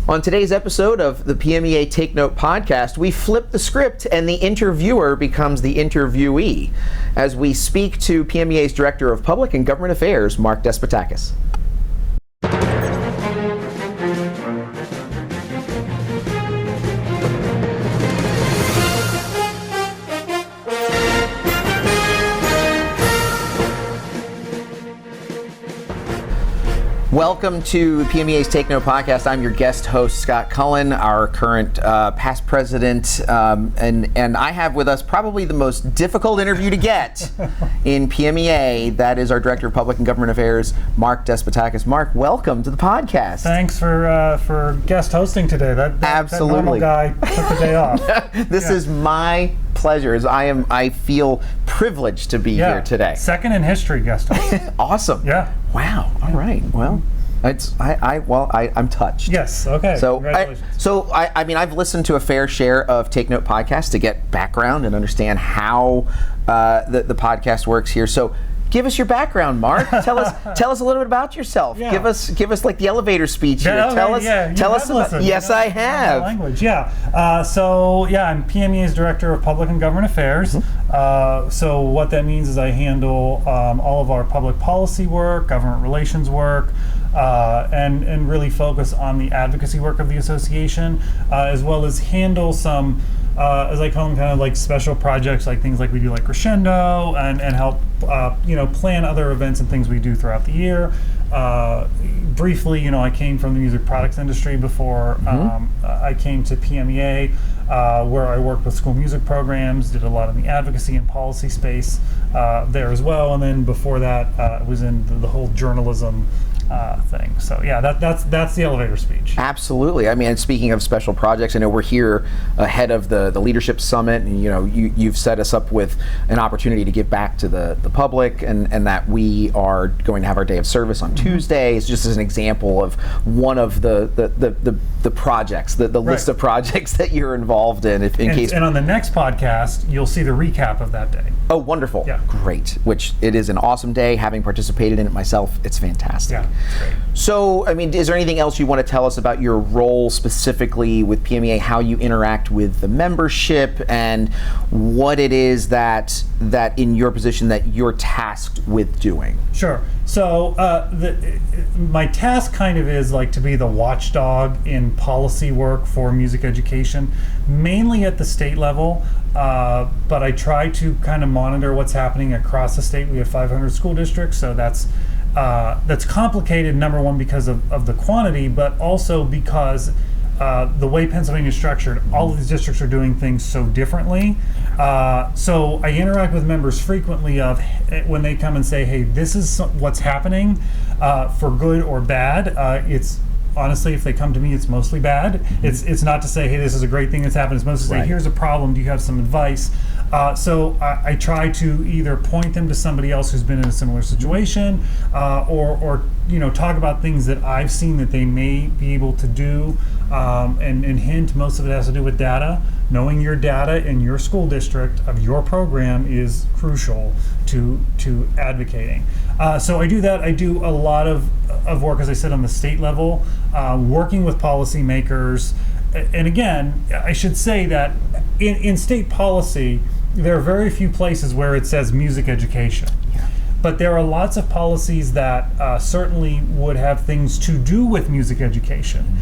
On today's episode of the PMEA Take Note podcast, we flip the script and the interviewer becomes the interviewee as we speak to PMEA's Director of Public and Government Affairs, Mark Despotakis. Welcome to PMEA's Take Note podcast. I'm your guest host, Scott Cullen, our current past president, and I have with us probably the most difficult interview to get in PMEA. That is our Director of Public and Government Affairs, Mark Despotakis. Mark, welcome to the podcast. Thanks for guest hosting today. Absolutely. That normal guy took the day off. This is my pleasure. I feel privileged to be here today. Second in history guest host. Awesome. Yeah. Wow. All right. Well, I'm touched. Yes. Okay. Congratulations. I mean, I've listened to a fair share of Take Note podcasts to get background and understand how the podcast works here. So, give us your background, Mark. Tell us a little bit about yourself. Yeah. Give us like the elevator speech here. Tell us about. Yes, I have. Language. Yeah. I'm PMEA's Director of Public and Government Affairs. Mm-hmm. So what that means is I handle all of our public policy work, government relations work, and really focus on the advocacy work of the association, as well as handle some, as I call them, kind of like special projects, like things like we do like Crescendo, and help plan other events and things we do throughout the year. Briefly, I came from the music products industry before. I came to PMEA, where I worked with school music programs, did a lot in the advocacy and policy space there as well, and then before that, I was in the whole journalism thing. So yeah, that's the elevator speech. Absolutely. I mean, and speaking of special projects, I know we're here ahead of the Leadership Summit, and you've set us up with an opportunity to give back to the public, and that we are going to have our day of service on Tuesdays, just as an example of one of the projects, the list of projects that you're involved in. And on the next podcast, you'll see the recap of that day. Oh, wonderful. Yeah. Great. Which it is an awesome day. Having participated in it myself, it's fantastic. Yeah. Great. So, I mean, is there anything else you want to tell us about your role specifically with PMEA, how you interact with the membership, and what it is that in your position that you're tasked with doing? Sure. So my task kind of is like to be the watchdog in policy work for music education, mainly at the state level, but I try to kind of monitor what's happening across the state. We have 500 school districts, so that's complicated, number one, because of the quantity, but also because the way Pennsylvania is structured, all of these districts are doing things so differently. So I interact with members frequently when they come and say, hey, this is what's happening, for good or bad. It's honestly, if they come to me, it's mostly bad. It's not to say, hey, this is a great thing that's happened. It's mostly to say, here's a problem. Do you have some advice? So I try to either point them to somebody else who's been in a similar situation, or talk about things that I've seen that they may be able to do, and hint. Most of it has to do with data. Knowing your data in your school district of your program is crucial to advocating. So I do that. I do a lot of work, as I said, on the state level, working with policymakers. And again, I should say that in state policy, there are very few places where it says music education. Yeah. But there are lots of policies that certainly would have things to do with music education.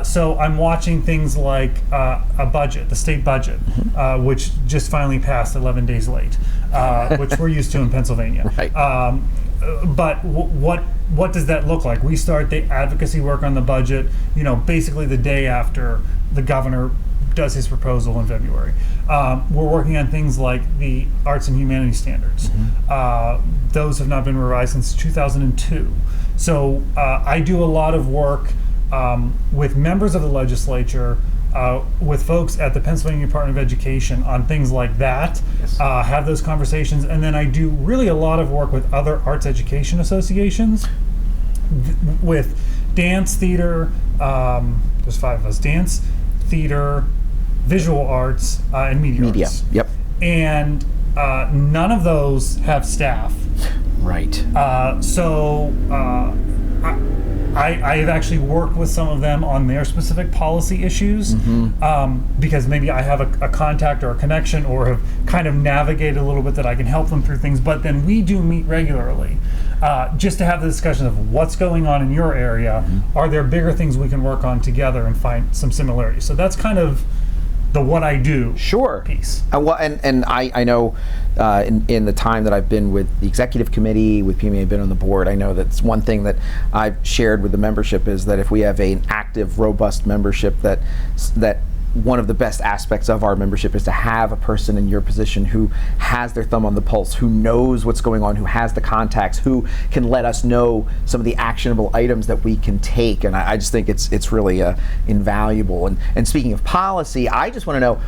So I'm watching things like a budget, the state budget, which just finally passed 11 days late, which we're used to in Pennsylvania. Right. But what does that look like? We start the advocacy work on the budget, basically the day after the governor does his proposal in February. We're working on things like the arts and humanities standards. Those have not been revised since 2002. So I do a lot of work with members of the legislature, with folks at the Pennsylvania Department of Education on things like that, have those conversations, and then I do really a lot of work with other arts education associations, with dance, theater, there's 5 of us, dance, theater, visual arts, and media arts. Yep. And none of those have staff. Right. I have actually worked with some of them on their specific policy issues, because maybe I have a contact or a connection, or have kind of navigated a little bit that I can help them through things. But then we do meet regularly, just to have the discussion of what's going on in your area. Are there bigger things we can work on together and find some similarities? So that's kind of the what I do piece. Well, and I know in the time that I've been with the executive committee, with PMEA, been on the board, I know that's one thing that I've shared with the membership is that if we have an active, robust membership, that one of the best aspects of our membership is to have a person in your position who has their thumb on the pulse, who knows what's going on, who has the contacts, who can let us know some of the actionable items that we can take. And I just think it's really invaluable. And speaking of policy, I just want to know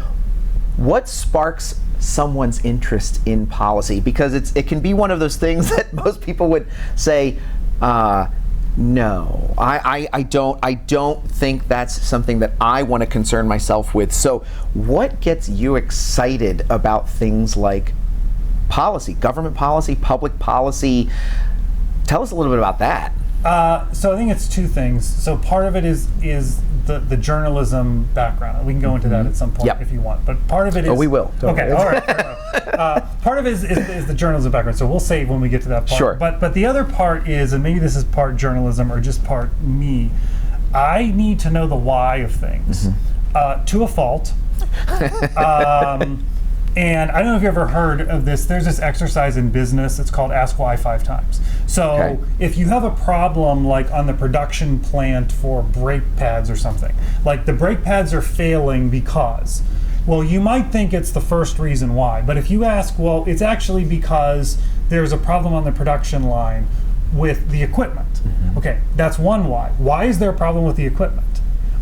what sparks someone's interest in policy, because it can be one of those things that most people would say, no, I don't think that's something that I want to concern myself with. So what gets you excited about things like policy, government policy, public policy? Tell us a little bit about that. So I think it's two things. So part of it is the journalism background. We can go into that at some point if you want. But part of it is... Oh, we will. Okay, all right. Part of it is the journalism background. So we'll save when we get to that part. Sure. But the other part is, and maybe this is part journalism or just part me, I need to know the why of things, to a fault. And I don't know if you've ever heard of this. There's this exercise in business. It's called Ask Why 5 times. So if you have a problem like on the production plant for brake pads or something, like the brake pads are failing because, well, you might think it's the first reason why. But if you ask, well, it's actually because there's a problem on the production line with the equipment. Okay, that's one why. Why is there a problem with the equipment?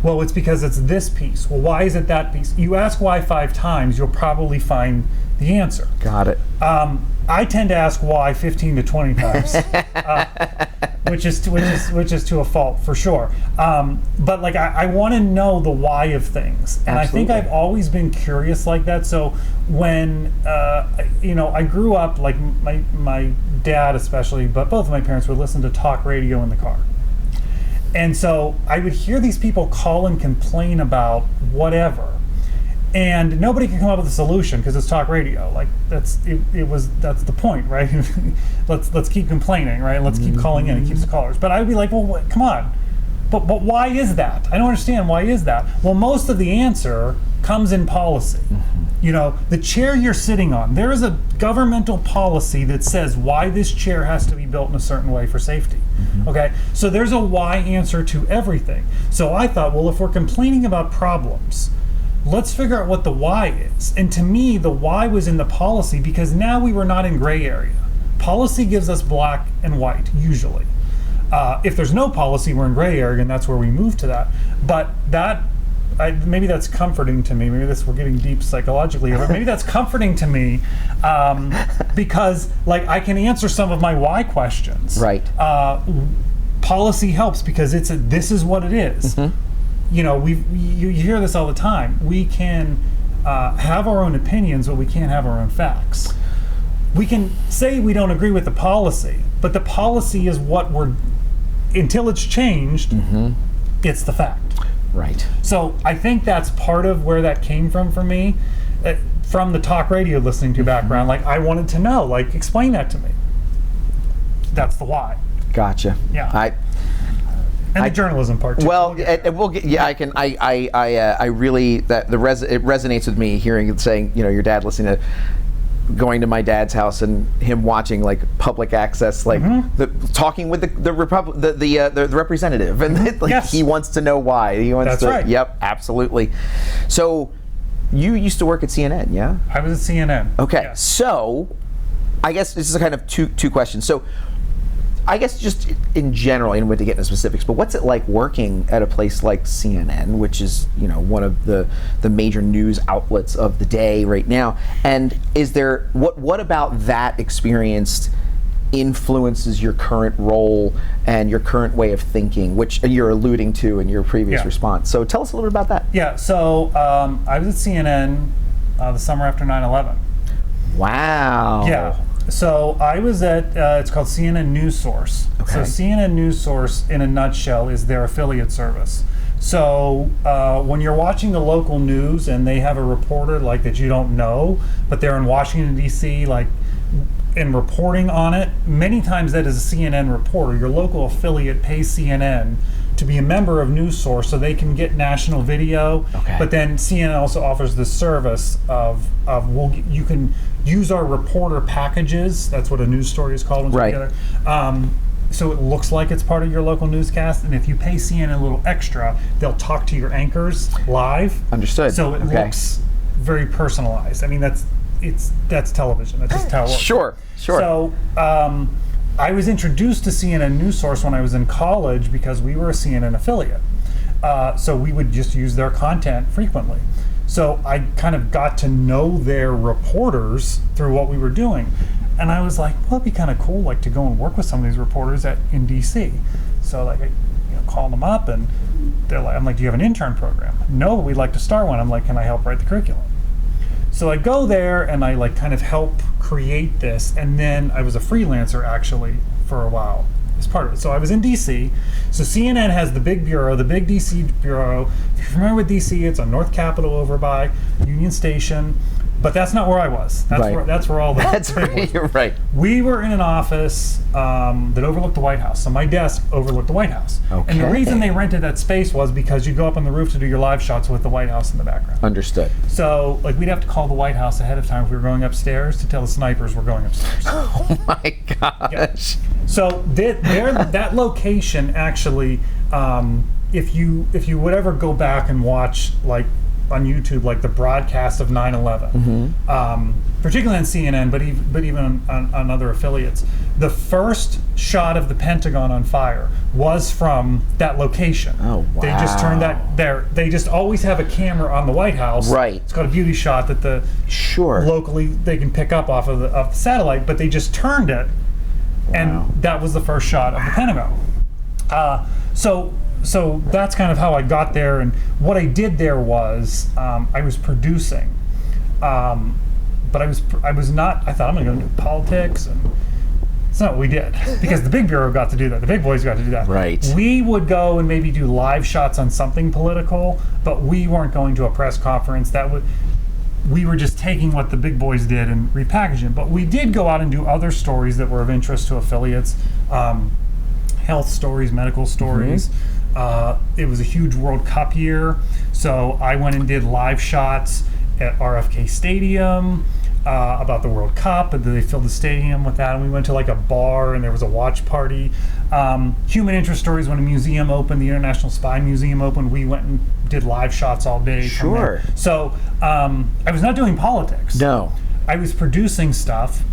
Well, it's because it's this piece. Well, why is it that piece? You ask why 5 times, you'll probably find the answer. Got it. I tend to ask why 15 to 20 times, which is to a fault for sure. But like I want to know the why of things, and I think I've always been curious like that. So when I grew up, like my dad especially, but both of my parents would listen to talk radio in the car. And so I would hear these people call and complain about whatever, and nobody can come up with a solution because it's talk radio. Like that's the point, right? let's keep complaining, right? Let's keep calling in. It keeps the callers. But I would be like, well, come on. But why is that? I don't understand. Why is that? Well, most of the answer comes in policy. You know, the chair you're sitting on, there is a governmental policy that says why this chair has to be built in a certain way for safety. Okay, so there's a why answer to everything. So I thought, well, if we're complaining about problems, let's figure out what the why is. And to me, the why was in the policy, because now we were not in gray area. Policy gives us black and white, usually. If there's no policy, we're in gray area, and that's where we move to that. But that, maybe that's comforting to me. Maybe we're getting deep psychologically, but maybe that's comforting to me because, like, I can answer some of my why questions. Right. Policy helps because this is what it is. You know, you hear this all the time. We can have our own opinions, but we can't have our own facts. We can say we don't agree with the policy, but the policy is what until it's changed, it's the fact. Right. So I think that's part of where that came from for me, from the talk radio listening to background. Like, I wanted to know, like, explain that to me. That's the why. Gotcha. Yeah. And the journalism part too. Well, we'll get. Yeah, I can. I really it resonates with me hearing it saying, you know, your dad listening to. Going to my dad's house and him watching like public access, like talking with the representative, and like he wants to know why. He wants That's to. Right. Yep, absolutely. So, you used to work at CNN, yeah? I was at CNN. Okay, yes. So I guess this is a kind of two questions. So, I guess just in general, and we to get into specifics, but what's it like working at a place like CNN, which is, you know, one of the major news outlets of the day right now? And is there what about that experience influences your current role and your current way of thinking, which you're alluding to in your previous response? So tell us a little bit about that. Yeah. So I was at CNN the summer after 9/11. Wow. Yeah. So I was at, it's called CNN News Source. Okay. So CNN News Source, in a nutshell, is their affiliate service. So when you're watching the local news and they have a reporter like that you don't know, but they're in Washington, D.C., like, and reporting on it, many times that is a CNN reporter. Your local affiliate pays CNN to be a member of News Source so they can get national video. Okay. But then CNN also offers the service of you can use our reporter packages. That's what a news story is called when Right. together. So it looks like it's part of your local newscast, and if you pay CNN a little extra, they'll talk to your anchors live. Understood. So it Okay. looks very personalized. I mean, that's television. That's just how it works. Sure. So I was introduced to CNN News Source when I was in college because we were a CNN affiliate. So we would just use their content frequently. So I kind of got to know their reporters through what we were doing. And I was like, well, it'd be kind of cool, like, to go and work with some of these reporters in DC. So like, I called them up, and they're like, I'm like, do you have an intern program? No, but we'd like to start one. I'm like, can I help write the curriculum? So I go there and I like kind of help create this, and then I was a freelancer actually for a while as part of it. So I was in DC. So CNN has the big bureau, the big DC bureau. If you're familiar with DC, it's on North Capitol over by Union Station. But that's not where I was. That's where all the That's right. You're right. We were in an office that overlooked the White House. So my desk overlooked the White House. Okay. And the reason they rented that space was because you go up on the roof to do your live shots with the White House in the background. Understood. So like we'd have to call the White House ahead of time if we were going upstairs to tell the snipers we're going upstairs. Oh my gosh. So that location actually, if you would ever go back and watch like on YouTube, like the broadcast of 9/11, particularly on CNN, but even on other affiliates, the first shot of the Pentagon on fire was from that location. Oh, wow. They just turned that there. They just always have a camera on the White House. Right. It's called a beauty shot that the Sure. locally they can pick up off of the satellite, but they just turned it, and that was the first shot of the Pentagon. So that's kind of how I got there, and what I did there was I was producing, but I was not. I thought I'm going to go into politics, and it's not what we did because the big bureau got to do that. The big boys got to do that. Right. We would go and maybe do live shots on something political, but we weren't going to a press conference. We were just taking what the big boys did and repackaging it. But we did go out and do other stories that were of interest to affiliates, health stories, medical stories. It was a huge World Cup year, so I went and did live shots at RFK Stadium about the World Cup, and then they filled the stadium with that, and we went to like a bar and there was a watch party. Human interest stories, when a museum opened, the International Spy Museum opened, we went and did live shots all day. from there. Sure. So I was not doing politics. No. I was producing stuff,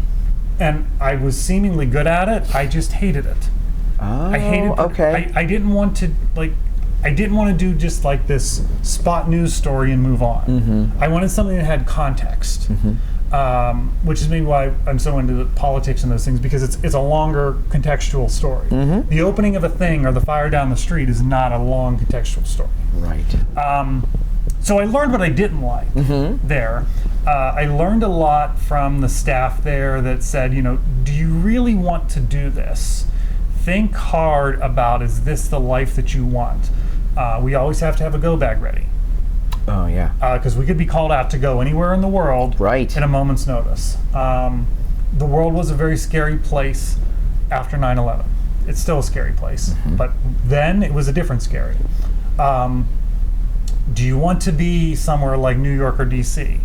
and I was seemingly good at it. I just hated it. Oh, I hated. okay. I didn't want to I didn't want to do just like this spot news story and move on. I wanted something that had context, which is maybe why I'm so into the politics and those things, because it's a longer contextual story. The opening of a thing or the fire down the street is not a long contextual story. Right. So I learned what I didn't like there. I learned a lot from the staff there that said, do you really want to do this? Think hard about, is this the life that you want? We always have to have a go bag ready. Oh, yeah. Because we could be called out to go anywhere in the world Right. at a moment's notice. The world was a very scary place after 9/11. It's still a scary place, but then it was a different scary. Do you want to be somewhere like New York or DC,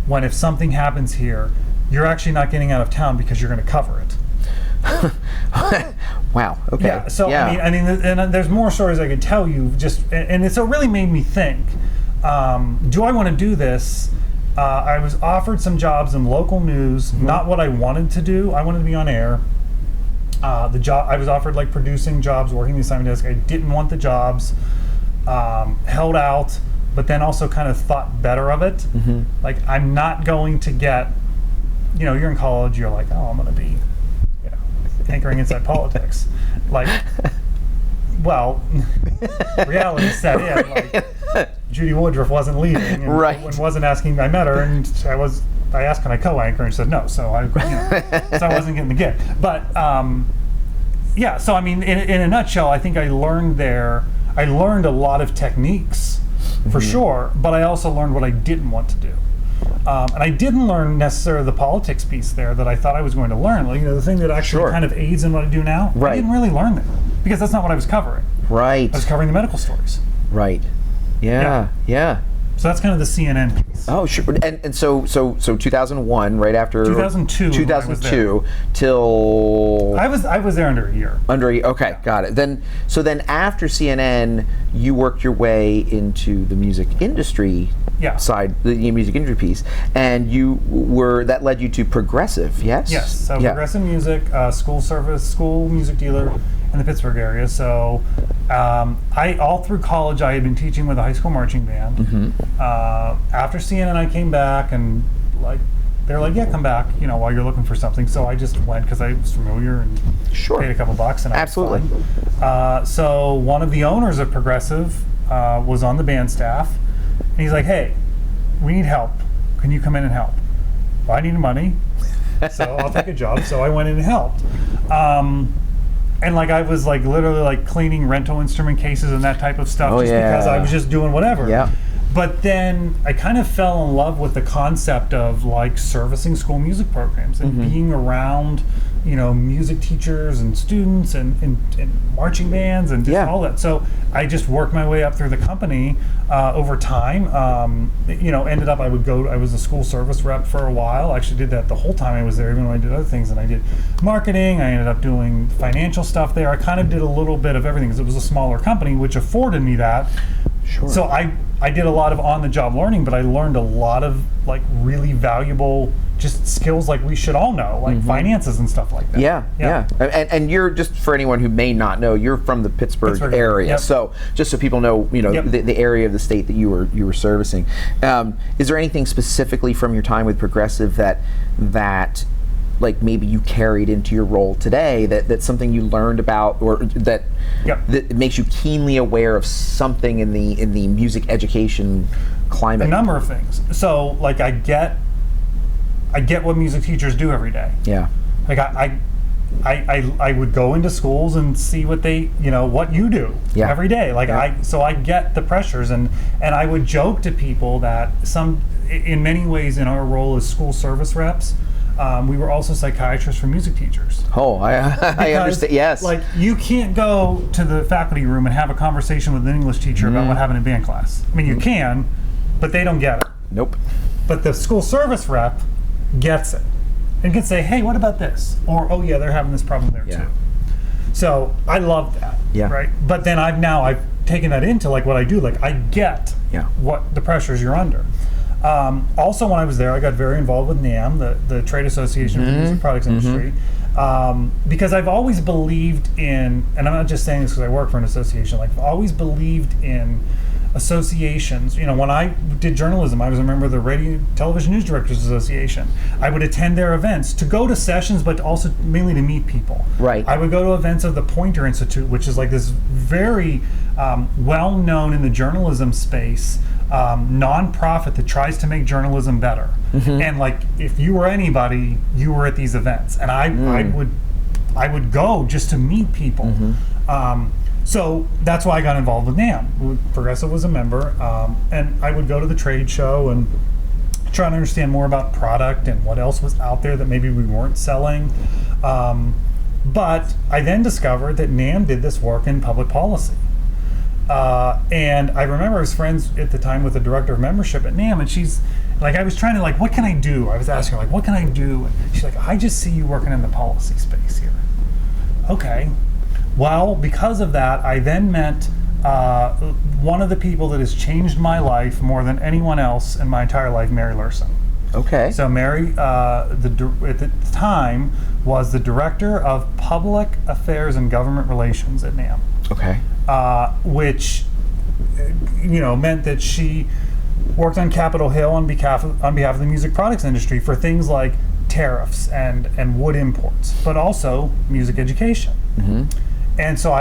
when if something happens here, you're actually not getting out of town because you're going to cover it? Wow. Okay. Yeah. So I mean, and there's more stories I could tell you. So it really made me think. Do I want to do this? I was offered some jobs in local news. Not what I wanted to do. I wanted to be on air. The job I was offered, like producing jobs, working the assignment desk. I didn't want the jobs. Held out, but then also kind of thought better of it. Like, I'm not going to get. You're in college. You're like, oh, I'm going to be. Hankering inside politics. Like, well, reality set in. Like, Judy Woodruff wasn't leaving, and Right. wasn't asking. I met her, and I was I asked, can I co-anchor? And she said no, so I wasn't getting the gig. But yeah, so I mean, in a nutshell, I think I learned a lot of techniques for sure, but I also learned what I didn't want to do. And I didn't learn necessarily the politics piece there that I thought I was going to learn. Like, the thing that actually kind of aids in what I do now. Right. I didn't really learn that because that's not what I was covering. Right. I was covering the medical stories. Right. Yeah. So that's kind of the CNN piece. Oh, sure. And so 2001, right after 2002. 2002 till I was there under a year. Okay, got it. Then after CNN, you worked your way into the music industry side, the music industry piece, and that led you to Progressive, yes? Yes. So Progressive Music, school music dealer in the Pittsburgh area. So all through college, I had been teaching with a high school marching band. After CNN, I came back, and they're like, yeah, come back, while you're looking for something. So I just went because I was familiar and paid a couple bucks. And absolutely. So one of the owners of Progressive was on the band staff, and he's like, hey, we need help. Can you come in and help? Well, I needed money, so I'll take a job. So I went in and helped. And I was literally cleaning rental instrument cases and that type of stuff because I was just doing whatever. Yeah. But then I kind of fell in love with the concept of servicing school music programs and being around, music teachers and students and marching bands and just all that. So I just worked my way up through the company over time. Ended up I was a school service rep for a while. I actually did that the whole time I was there, even when I did other things. And I did marketing. I ended up doing financial stuff there. I kind of did a little bit of everything because it was a smaller company, which afforded me that. Sure. So I did a lot of on-the-job learning, but I learned a lot of really valuable just skills we should all know, finances and stuff like that. Yeah. And you're, just for anyone who may not know, you're from the Pittsburgh area. Yep. So just so people know, the area of the state that you were servicing. Is there anything specifically from your time with Progressive that maybe you carried into your role today, that's something you learned about, or that makes you keenly aware of something in the music education climate? A number of things. So I get what music teachers do every day. Yeah. I would go into schools and see what they, what you do every day. So I get the pressures, and I would joke to people that in many ways in our role as school service reps, we were also psychiatrists for music teachers. Oh, I understand. Yes. You can't go to the faculty room and have a conversation with an English teacher about what happened in band class. I mean, you can, but they don't get it. Nope. But the school service rep gets it and can say, hey, what about this? Or, oh yeah, they're having this problem there too. So I love that. Yeah. Right. But then I've taken that into what I do. I get what the pressures you're under. Also, when I was there, I got very involved with NAM, the Trade Association for the Music Products Industry, because I've always believed in, and I'm not just saying this because I work for an association, I've always believed in associations. When I did journalism, I was a member of the Radio Television News Directors Association. I would attend their events to go to sessions, but also mainly to meet people. Right. I would go to events of the Poynter Institute, which is this very well-known in the journalism space nonprofit that tries to make journalism better. And if you were anybody, you were at these events, and I would go just to meet people. So that's why I got involved with NAM. Progressive was a member, and I would go to the trade show and try to understand more about product and what else was out there that maybe we weren't selling. But I then discovered that NAM did this work in public policy. And I remember I was friends at the time with the director of membership at NAM, and she's I was trying to what can I do? I was asking her what can I do? And she's like, I just see you working in the policy space here. Okay. Well, because of that, I then met one of the people that has changed my life more than anyone else in my entire life, Mary Lurson. Okay. So Mary, at the time, was the director of public affairs and government relations at NAM. Okay. Which, meant that she worked on Capitol Hill on behalf of the music products industry for things like tariffs and wood imports, but also music education. And so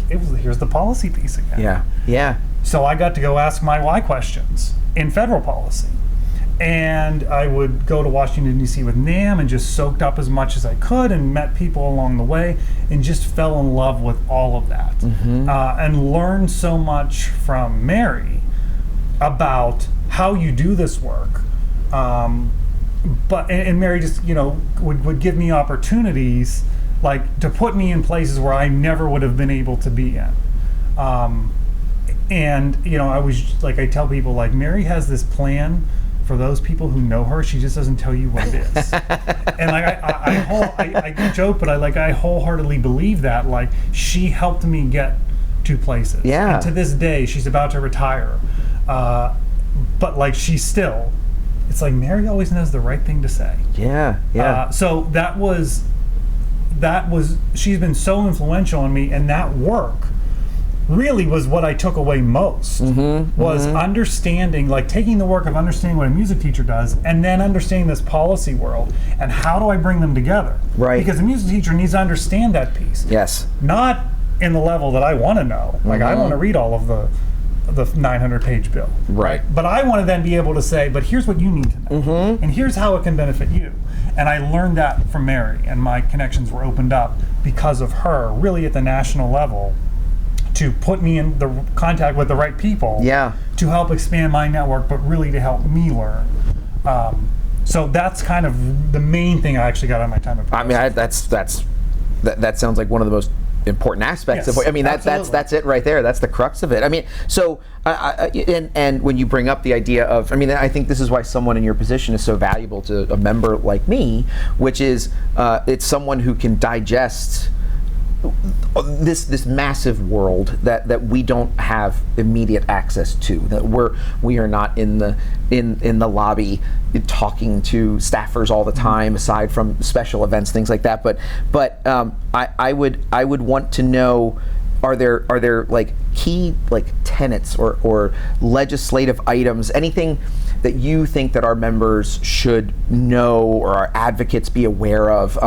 here's the policy piece again. Yeah. So I got to go ask my why questions in federal policy. And I would go to Washington, D.C. with NAMM and just soaked up as much as I could and met people along the way and just fell in love with all of that. And learned so much from Mary about how you do this work. And Mary just, would give me opportunities like to put me in places where I never would have been able to be in. And I was like, I tell people, like, Mary has this plan for those people who know her. She just doesn't tell you what it is. And like I joke, but I wholeheartly believe that. Like, she helped me get to places. Yeah. And to this day, she's about to retire. But like, it's like Mary always knows the right thing to say. Yeah. So that was she's been so influential on me, and that work really was what I took away most. Was understanding, like taking the work of understanding what a music teacher does and then understanding this policy world and how do I bring them together. Right. Because the music teacher needs to understand that piece. Yes. Not in the level that I want to know. Like, I want to read all of the 900-page bill. Right. But I want to then be able to say, but here's what you need to know. And here's how it can benefit you. And I learned that from Mary, and my connections were opened up because of her, really at the national level, to put me in the contact with the right people. Yeah. To help expand my network, but really to help me learn. So that's kind of the main thing I actually got out of my time at Progressive. I mean, that sounds like one of the most important aspects of. I mean, that's it right there. That's the crux of it. I mean, so and when you bring up the idea of, I mean, I think this is why someone in your position is so valuable to a member like me, which is it's someone who can digest this massive world that we don't have immediate access to, that we are not in the lobby talking to staffers all the time, aside from special events, things like that. But I would want to know, are there like key like tenets or legislative items, anything that you think that our members should know or our advocates be aware of,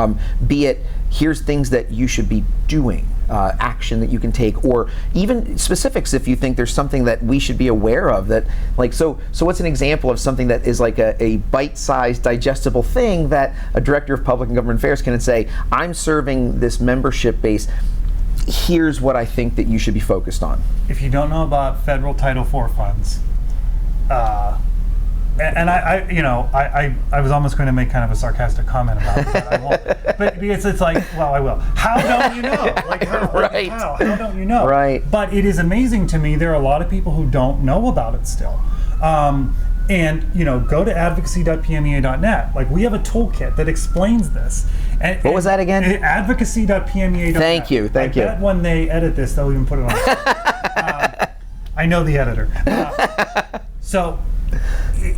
be it here's things that you should be doing, action that you can take, or even specifics if you think there's something that we should be aware of that, like, so what's an example of something that is like a bite-sized digestible thing that a director of public and government affairs can say, I'm serving this membership base, here's what I think that you should be focused on. If you don't know about federal Title IV funds, and I was almost going to make kind of a sarcastic comment about it, but I won't. But it's like, well, I will. How don't you know? Like, how? Right. How don't you know? Right. But it is amazing to me. There are a lot of people who don't know about it still. And go to advocacy.pmea.net. Like, we have a toolkit that explains this. What was that again? Advocacy.pmea.net. Thank you. I bet when they edit this, they'll even put it on. I know the editor. So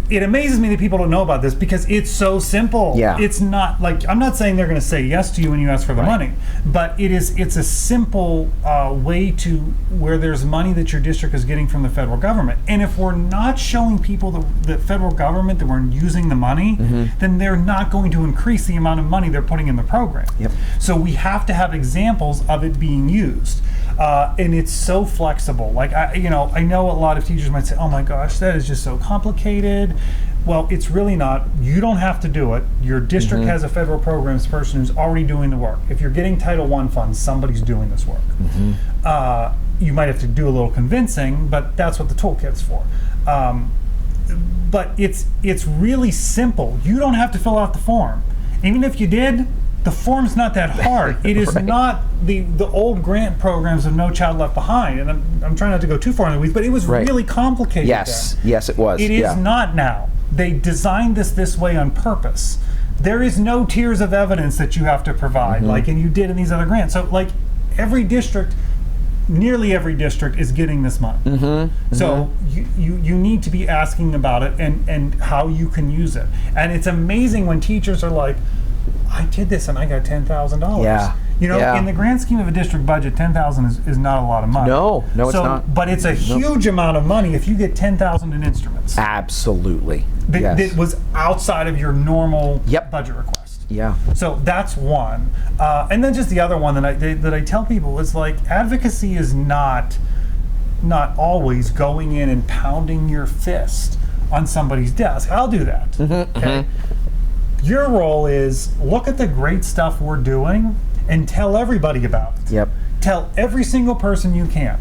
it amazes me that people don't know about this because it's so simple. Yeah. It's not like, I'm not saying they're going to say yes to you when you ask for the money, but it's a simple way to where there's money that your district is getting from the federal government. And if we're not showing people the federal government that we're using the money, then they're not going to increase the amount of money they're putting in the program. Yep. So we have to have examples of it being used. And it's so flexible. Like, I know a lot of teachers might say, oh my gosh, that is just so complicated. Well, it's really not. You don't have to do it. Your district has a federal programs person who's already doing the work. If you're getting Title I funds, somebody's doing this work. You might have to do a little convincing, but that's what the toolkit's for. But it's really simple. You don't have to fill out the form. Even if you did, the form's not that hard. It is not the old grant programs of No Child Left Behind, and I'm trying not to go too far in the weeds, but it was really complicated. Yes, then. Yes, it was. It is not now. They designed this way on purpose. There is no tiers of evidence that you have to provide, and you did in these other grants. So, like, nearly every district is getting this money. So you need to be asking about it and how you can use it. And it's amazing when teachers are like, I did this and I got $10,000. Yeah. In the grand scheme of a district budget, $10,000 is not a lot of money. No, it's not. But it's a huge amount of money if you get $10,000 in instruments. Absolutely. That was outside of your normal budget request. Yeah. So that's one. And then just the other one that I tell people is, like, advocacy is not always going in and pounding your fist on somebody's desk. I'll do that. Okay. Your role is look at the great stuff we're doing and tell everybody about it. Yep. Tell every single person you can.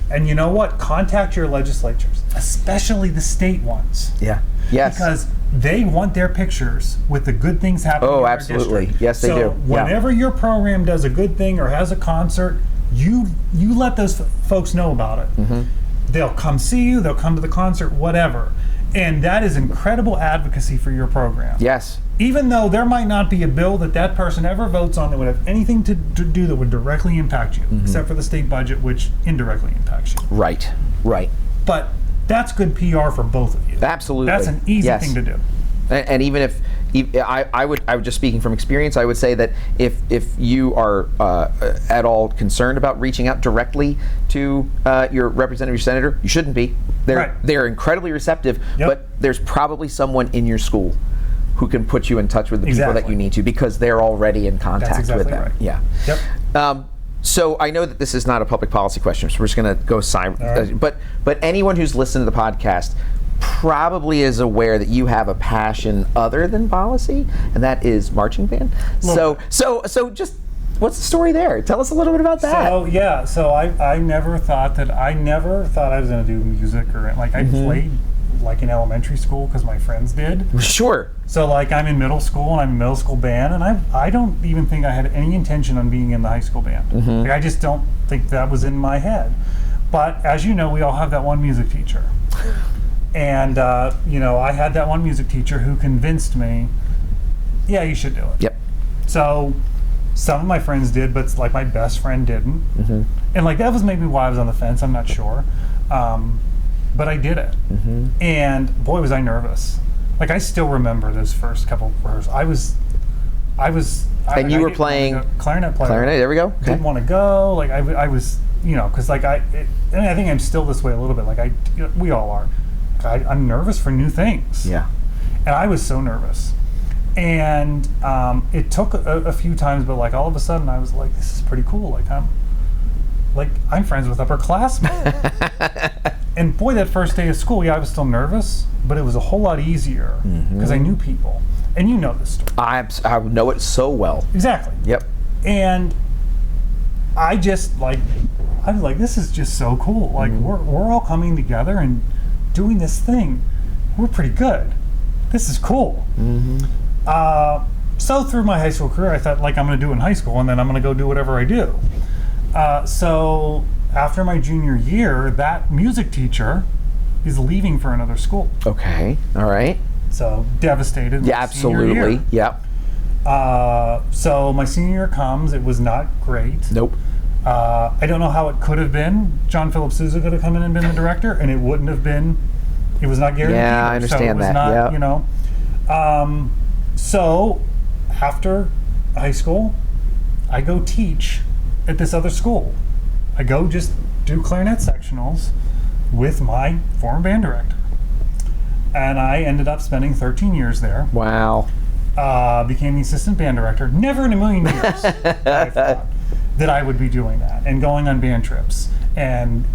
And you know what? Contact your legislatures, especially the state ones. Yeah. Yes. Because they want their pictures with the good things happening in their absolutely. district. Yes, they do. So whenever your program does a good thing or has a concert, you let those folks know about it. They'll come see you, they'll come to the concert, whatever. And that is incredible advocacy for your program. Yes. Even though there might not be a bill that person ever votes on that would have anything to do that would directly impact you, except for the state budget, which indirectly impacts you. Right. Right. But that's good PR for both of you. Absolutely. That's an easy Yes. thing to do. And even if I would just speaking from experience, I would say that if you are at all concerned about reaching out directly to your representative or senator, you shouldn't be. They're incredibly receptive, but there's probably someone in your school who can put you in touch with the people that you need to, because they're already in contact with them. Right. Yeah. Yep. So I know that this is not a public policy question, so we're just going to go silent. Right. But anyone who's listened to the podcast probably is aware that you have a passion other than policy, and that is marching band. So just what's the story there? Tell us a little bit about that. So I never thought I was going to do music or like I played like in elementary school because my friends did. Sure. So like I'm in middle school and I'm in middle school band, and I don't even think I had any intention on being in the high school band. Like I just don't think that was in my head. But as you know, we all have that one music teacher. And, I had that one music teacher who convinced me, yeah, you should do it. Yep. So some of my friends did, but like my best friend didn't. And like that was maybe why I was on the fence, I'm not sure. But I did it. And boy, was I nervous. Like I still remember those first couple of rehearsals. And you were playing clarinet player. Clarinet, there we go. Okay. Didn't want to go. Like I was, because like I think I'm still this way a little bit. Like we all are. I'm nervous for new things. Yeah. And I was so nervous. And it took a few times, but like all of a sudden I was like, this is pretty cool. I'm friends with upperclassmen. And boy, that first day of school, I was still nervous, but it was a whole lot easier because I knew people. And you know this story. I know it so well. Exactly. Yep. And I just I was like, this is just so cool. Like we're all coming together and doing this thing. We're pretty good. This is cool. So through my high school career, I thought like I'm going to do it in high school, and then I'm going to go do whatever I do. So after my junior year, that music teacher is leaving for another school. Okay. All right. So devastated. Yeah, absolutely. Yep. So my senior year comes. It was not great. Nope. I don't know how it could have been. John Philip Sousa could have come in and been the director, and it wouldn't have been. It was not guaranteed. Yeah, I understand so it was that. Not, so after high school, I go teach at this other school. I go just do clarinet sectionals with my former band director. And I ended up spending 13 years there. Wow. Became the assistant band director. Never in a million years I thought that I would be doing that and going on band trips and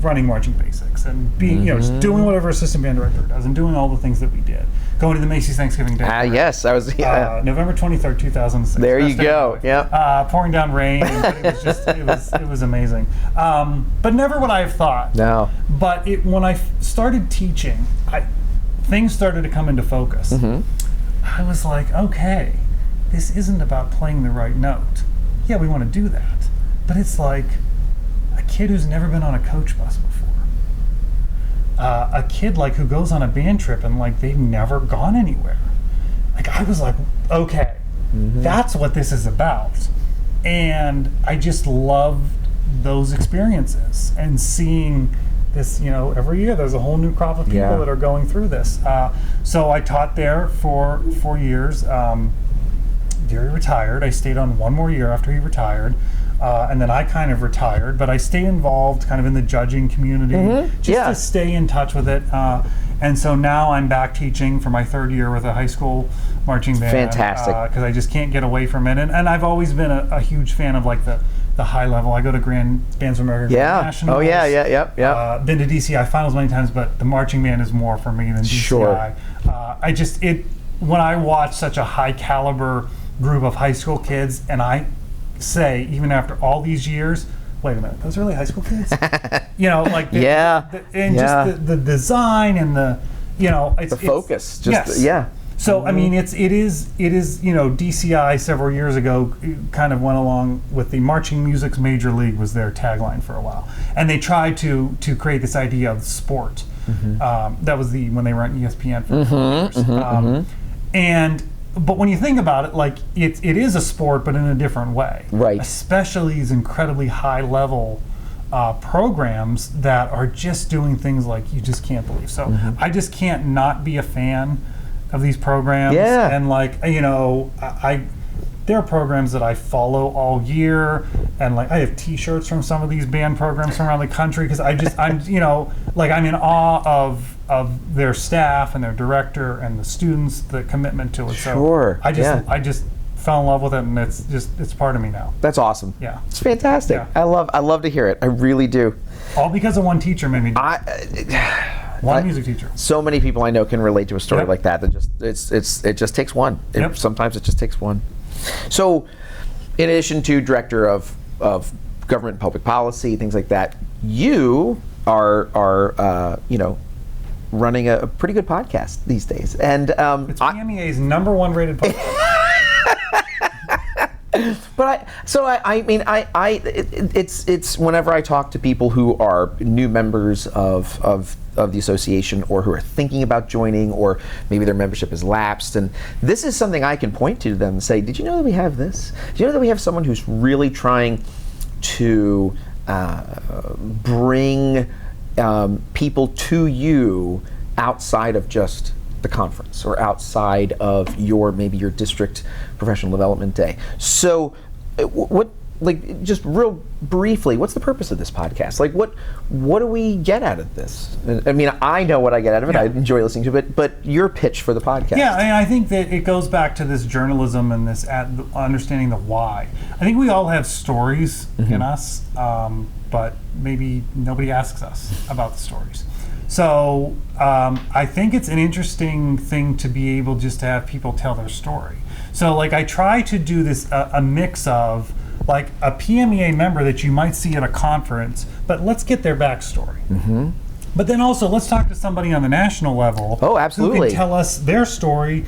running marching basics and being, just doing whatever assistant band director does and doing all the things that we did. Going to the Macy's Thanksgiving Day. Yes, I was. Yeah. November 23rd, 2006. There you go. Yeah. Pouring down rain. But it was just, it was amazing. But never would I have thought. No. But when I started teaching, things started to come into focus. I was like, okay, this isn't about playing the right note. Yeah, we want to do that. But it's like a kid who's never been on a coach bus before. A kid who goes on a band trip and they've never gone anywhere. I was like, okay, that's what this is about. And I just loved those experiences and seeing this, every year there's a whole new crop of people that are going through this. So I taught there for 4 years. Gary retired. I stayed on one more year after he retired. And then I kind of retired, but I stayed involved kind of in the judging community to stay in touch with it. And so now I'm back teaching for my third year with a high school marching band. Fantastic. Because I just can't get away from it. And I've always been a huge fan of the the high level. I go to Grand Bands of America Nationals. Oh yeah. Been to DCI finals many times, but the marching band is more for me than DCI. Sure. When I watch such a high caliber group of high school kids, and I say, even after all these years, wait a minute, those are really high school kids? Just the design and the, it's focus. So I mean, it is DCI several years ago kind of went along with the Marching Music's Major League was their tagline for a while, and they tried to create this idea of sport. That was when they were on ESPN for years. But when you think about it, like it is a sport, but in a different way. Right. Especially these incredibly high level programs that are just doing things like you just can't believe. So I just can't not be a fan of these programs. Yeah. And there are programs that I follow all year, and like I have T-shirts from some of these band programs from around the country because I'm in awe of their staff and their director and the students, the commitment to it. Sure. So I just fell in love with it, and it's part of me now. That's awesome. Yeah. It's fantastic. Yeah. I love to hear it. I really do. All because of one teacher made me do one music teacher. So many people I know can relate to a story Yep. like that. It just takes one. Yep. Sometimes it just takes one. So, in addition to director of government and public policy, things like that, you are running a pretty good podcast these days, and It's PMEA's #1 rated podcast. But it's whenever I talk to people who are new members of the association, or who are thinking about joining, or maybe their membership has lapsed, and this is something I can point to them and say, did you know that we have this? Did you know that we have someone who's really trying to bring people to you outside of just the conference, or outside of your district professional development day. So just real briefly, what's the purpose of this podcast? Like what do we get out of this? I mean, I know what I get out of it. Yeah. I enjoy listening to it, but your pitch for the podcast. Yeah, and I think that it goes back to this journalism and this understanding the why. I think we all have stories in us, but maybe nobody asks us about the stories. So I think it's an interesting thing to be able just to have people tell their story. So like I try to do this a mix of like a PMEA member that you might see at a conference, but let's get their backstory. But then also let's talk to somebody on the national level. Oh, absolutely. Who can tell us their story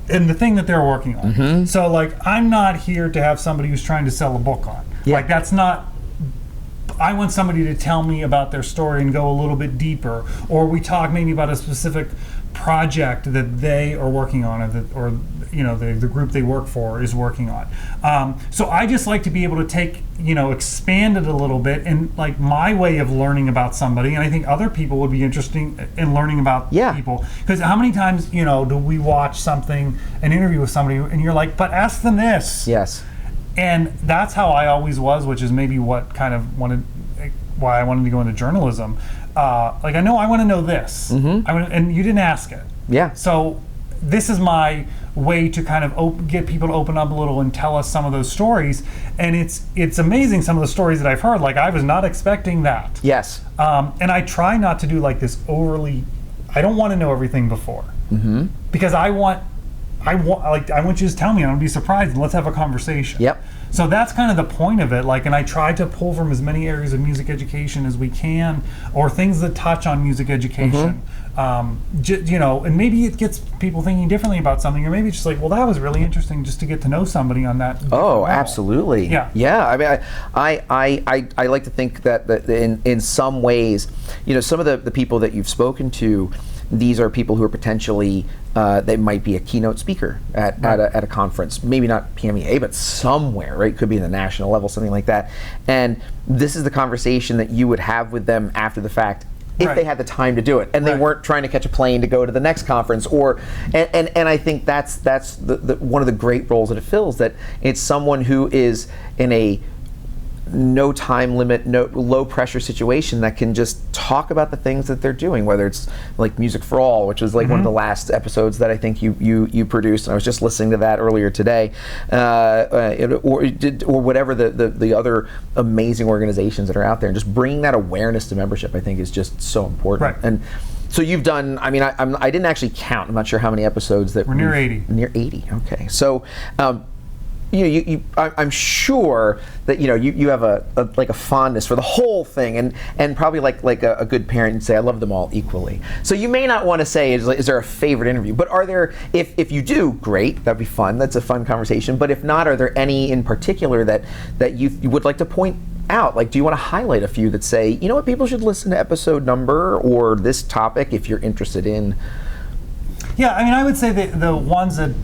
and the thing that they're working on. So like I'm not here to have somebody who's trying to sell a book on. Yeah. Like that's not. I want somebody to tell me about their story and go a little bit deeper, or we talk maybe about a specific project that they are working on, or the group they work for is working on. So I just like to be able to expand it a little bit, and like my way of learning about somebody, and I think other people would be interesting in learning about people. Because how many times do we watch an interview with somebody, and you're like, but ask them this. Yes. And that's how I always was, which is maybe what why I wanted to go into journalism. I know I want to know this, and you didn't ask it. Yeah. So this is my way to kind of get people to open up a little and tell us some of those stories. And it's amazing, some of the stories that I've heard. Like I was not expecting that. Yes. And I try not to do like this overly. I don't want to know everything before, because I want you to tell me, and I'll be surprised, and let's have a conversation. Yep. So that's kind of the point of it. And I try to pull from as many areas of music education as we can, or things that touch on music education. And maybe it gets people thinking differently about something, or maybe it's just like, well, that was really interesting just to get to know somebody on that. Oh, level. absolutely. Yeah. Yeah. I mean, I like to think that in some ways, some of the people that you've spoken to, these are people who are potentially they might be a keynote speaker at a conference, maybe not PMEA, but somewhere, right? Could be in the national level, something like that. And this is the conversation that you would have with them after the fact, if they had the time to do it, and they weren't trying to catch a plane to go to the next conference, and I think that's the one of the great roles that it fills. That it's someone who is in a no time limit, no low pressure situation that can just talk about the things that they're doing, whether it's like Music for All, which was like one of the last episodes that I think you produced, and I was just listening to that earlier today, or whatever the other amazing organizations that are out there, and just bringing that awareness to membership, I think, is just so important. Right. And so you've done, I mean, I didn't actually count. I'm not sure how many episodes that we're near 80. Near 80. Okay. So, I'm sure that you have a fondness for the whole thing, and probably like a good parent and say, I love them all equally. So you may not want to say, is there a favorite interview? But are there, if you do, great, that'd be fun. That's a fun conversation. But if not, are there any in particular that you would like to point out? Like, do you want to highlight a few that say, you know what, people should listen to episode number or this topic if you're interested in? Yeah, I mean, I would say the ones that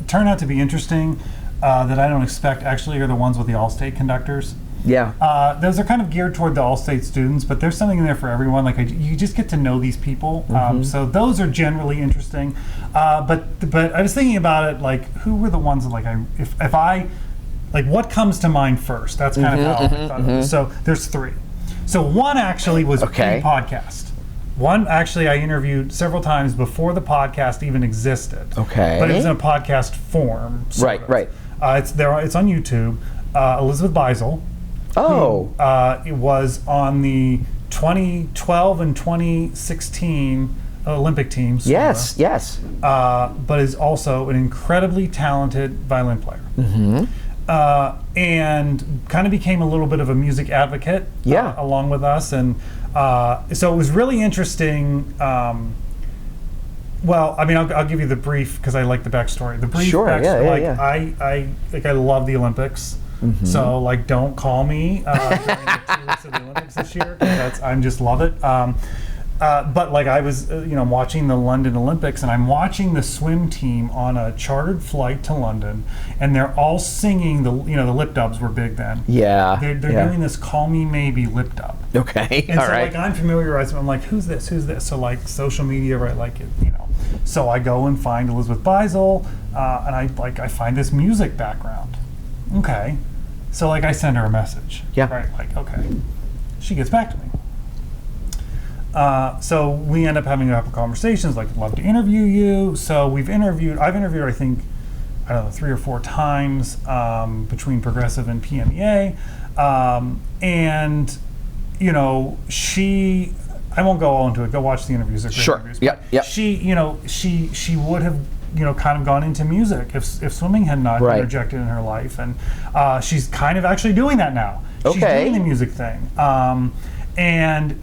turn out to be interesting, that I don't expect, actually are the ones with the All-State conductors. Yeah. Those are kind of geared toward the All-State students, but there's something in there for everyone. Like you just get to know these people. So those are generally interesting. But I was thinking about it, like, who were the ones that, like, if I like, what comes to mind first? That's kind of how I thought of it. So there's 3. So one actually was pre-podcast. One actually I interviewed several times before the podcast even existed. Okay. But it was in a podcast form. Right. It's there. It's on YouTube. Elizabeth Beisel. Oh. Who, it was on the 2012 and 2016 Olympic teams. Yes. But is also an incredibly talented violin player. And kind of became a little bit of a music advocate along with us. And so it was really interesting. Well, I mean, I'll give you the brief because I like the backstory. The brief backstory, I love the Olympics. So, like, don't call me during the 2 weeks of the Olympics this year, because I just love it. But like, I was watching the London Olympics, and I'm watching the swim team on a chartered flight to London, and they're all singing the lip dubs were big then. Yeah. They're doing this "Call Me Maybe" lip dub. Okay. And all so right. like, I'm familiarized. I'm like, who's this? So like, social media, right? Like, So I go and find Elizabeth Beisel, and I find this music background. Okay. So like, I send her a message. Yeah. Right. Like, okay. She gets back to me. So we end up having a couple conversations, like, love to interview you. So I've interviewed, I think, I don't know, 3 or 4 times between Progressive and PMEA. And, I won't go all into it. Go watch the interviews. They're great interviews. Yep. She would have, kind of gone into music if swimming had not interjected in her life. And she's kind of actually doing that now. Okay. She's doing the music thing. And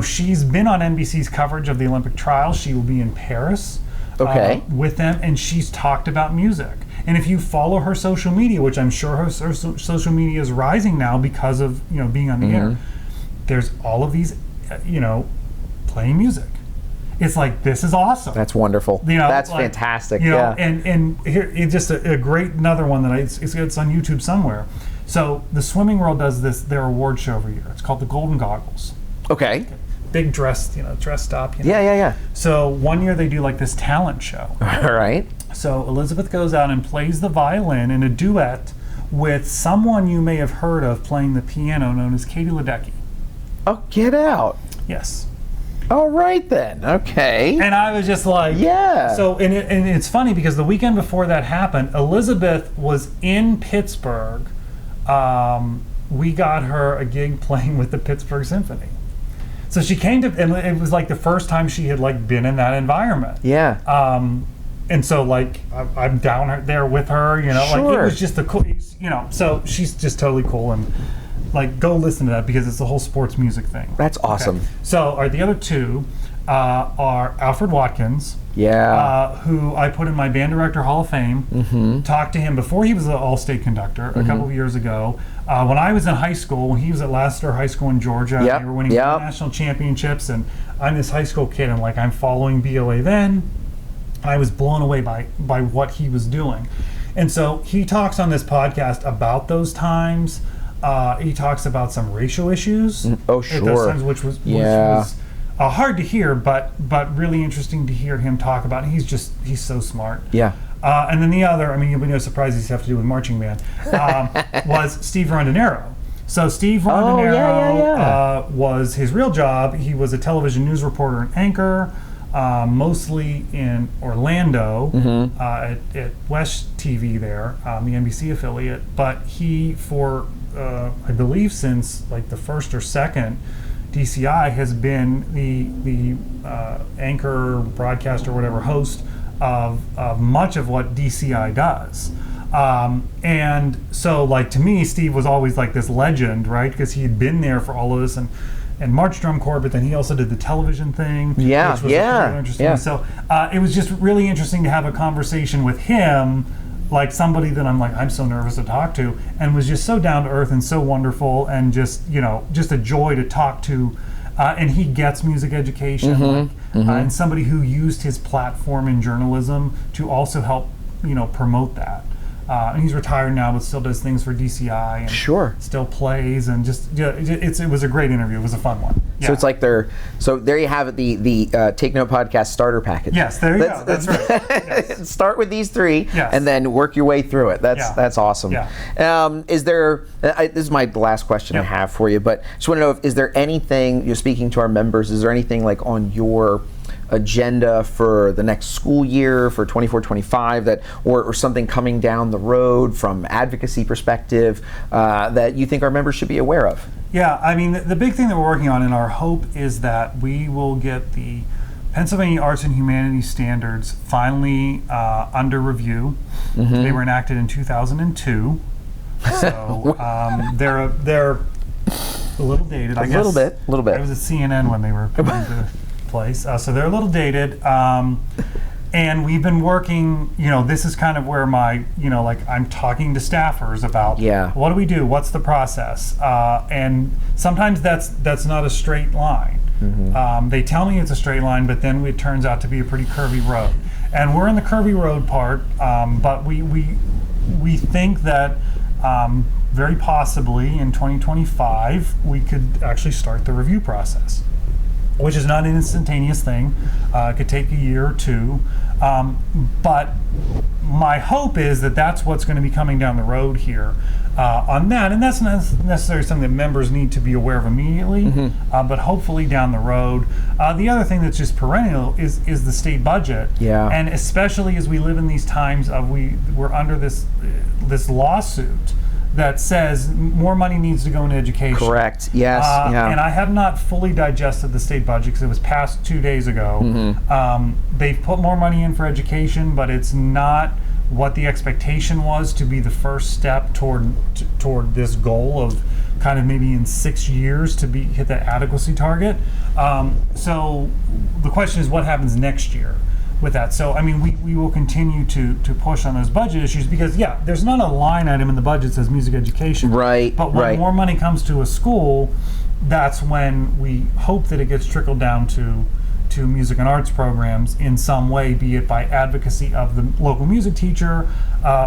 she's been on NBC's coverage of the Olympic trials. She will be in Paris with them, and she's talked about music. And if you follow her social media, which I'm sure her social media is rising now because of being on the air, there's all of these, playing music. It's like, this is awesome. That's wonderful. That's like, fantastic. And here, it's just a great another one that it's on YouTube somewhere. So the swimming world does their award show every year. It's called the Golden Goggles. Okay. Big dressed up. Yeah. So one year they do like this talent show. All right. So Elizabeth goes out and plays the violin in a duet with someone you may have heard of playing the piano, known as Katie Ledecky. Oh, get out. Yes. All right then. Okay. And I was just like, yeah. So and it's funny because the weekend before that happened, Elizabeth was in Pittsburgh. We got her a gig playing with the Pittsburgh Symphony. So she came to, and it was like the first time she had like been in that environment. Yeah. And so like I'm down there with her, like it was just the cool, So she's just totally cool, and like, go listen to that because it's the whole sports music thing. That's awesome. Okay. So the other 2 are Alfred Watkins. Yeah. Who I put in my band director Hall of Fame. Talked to him before he was the All-State conductor a couple of years ago. When I was in high school, when he was at Lassiter High School in Georgia, they were winning national championships, and I'm this high school kid, and like, I'm following BOA then. I was blown away by what he was doing. And so he talks on this podcast about those times. He talks about some racial issues at those times, which was hard to hear, but really interesting to hear him talk about. And he's so smart. Yeah. And then the other, I mean, you'll be no surprise these have to do with marching band, was Steve Rondinero. So Steve Rondinero was his real job. He was a television news reporter and anchor, mostly in Orlando at West TV there, the NBC affiliate. But he, for I believe since like the first or second DCI, has been the anchor, broadcaster, whatever, host of much of what DCI does. And so, like, to me, Steve was always like this legend, right? Because he had been there for all of this and March Drum Corps, but then he also did the television thing. Which was really interesting. So it was just really interesting to have a conversation with him, like somebody that I'm so nervous to talk to, and was just so down to earth and so wonderful, and just, just a joy to talk to. And he gets music education, and somebody who used his platform in journalism to also help, promote that. And he's retired now, but still does things for DCI. And still plays, and just it was a great interview. It was a fun one. Yeah. So it's like so there you have it, the Take Note Podcast starter package. Yes, there you go. That's right. Yes. Start with these three, and then work your way through it. That's awesome. Yeah. Is there? This is my last question I have for you, but just want to know, is there anything, you're speaking to our members, is there anything like on your agenda for the next school year, for 24-25, that or something coming down the road from advocacy perspective that you think our members should be aware of? Yeah, I mean, the big thing that we're working on, and our hope is that we will get the Pennsylvania Arts and Humanities Standards finally under review. They were enacted in 2002, so they're a little dated. I guess. A little bit. I was at CNN when they were put into place, so they're a little dated. And we've been working, this is kind of where my, I'm talking to staffers about what do we do? What's the process? And sometimes that's not a straight line. They tell me it's a straight line, but then it turns out to be a pretty curvy road. And we're in the curvy road part, but we think that very possibly in 2025 we could actually start the review process, which is not an instantaneous thing. It could take a year or two. But my hope is that that's what's going to be coming down the road here on that. And that's not necessarily something that members need to be aware of immediately, but hopefully down the road. The other thing that's just perennial is the state budget. Yeah. And especially as we live in these times of we're under this lawsuit that says more money needs to go into education. Correct. Yes. And I have not fully digested the state budget because it was passed 2 days ago. They've put more money in for education, but it's not what the expectation was to be the first step toward this goal of kind of maybe in 6 years to hit that adequacy target. So the question is, what happens next year with that? So I mean, we will continue to push on those budget issues, because there's not a line item in the budget that says music education, right? But when more money comes to a school, that's when we hope that it gets trickled down to music and arts programs in some way, be it by advocacy of the local music teacher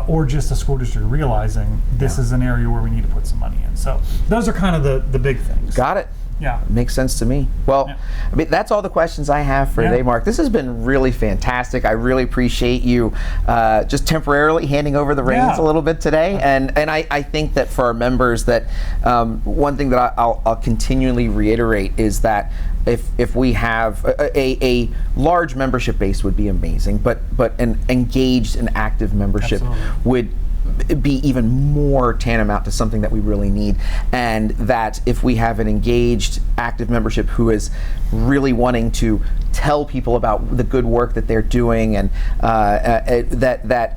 or just the school district realizing this is an area where we need to put some money in. So those are kind of the big things. Got it. Yeah. Makes sense to me. Well, I mean, that's all the questions I have for today, Mark. This has been really fantastic. I really appreciate you just temporarily handing over the reins a little bit today. And I think that for our members, that one thing that I'll continually reiterate is that if we have a large membership base would be amazing, but an engaged and active membership would be even more tantamount to something that we really need. And that if we have an engaged, active membership who is really wanting to tell people about the good work that they're doing, and that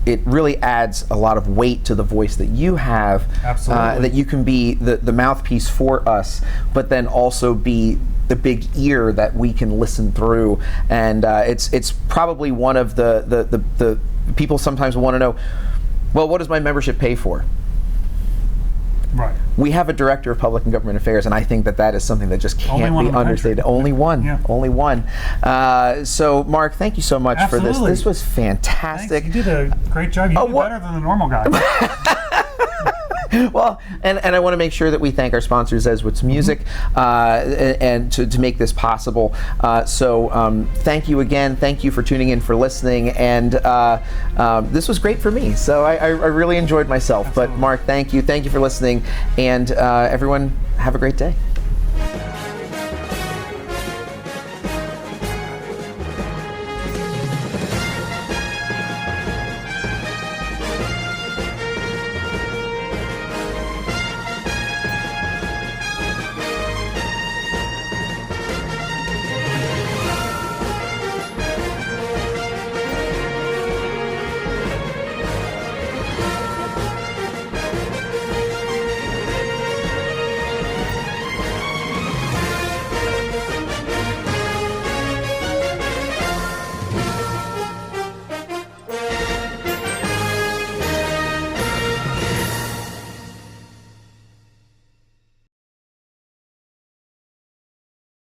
it really adds a lot of weight to the voice that you have. Absolutely. That you can be the mouthpiece for us, but then also be the big ear that we can listen through. And it's probably one of the people sometimes want to know, well, what does my membership pay for? Right. We have a director of public and government affairs, and I think that is something that just can't be understated. Only one. Yeah. Only one. So, Mark, thank you so much for this. This was fantastic. Thanks. You did a great job. You did better than the normal guy. Well, and I want to make sure that we thank our sponsors, as What's Music, and to make this possible. So thank you again. Thank you for tuning in, for listening, and this was great for me. So I really enjoyed myself. Absolutely. But Mark, thank you for listening, and everyone, have a great day.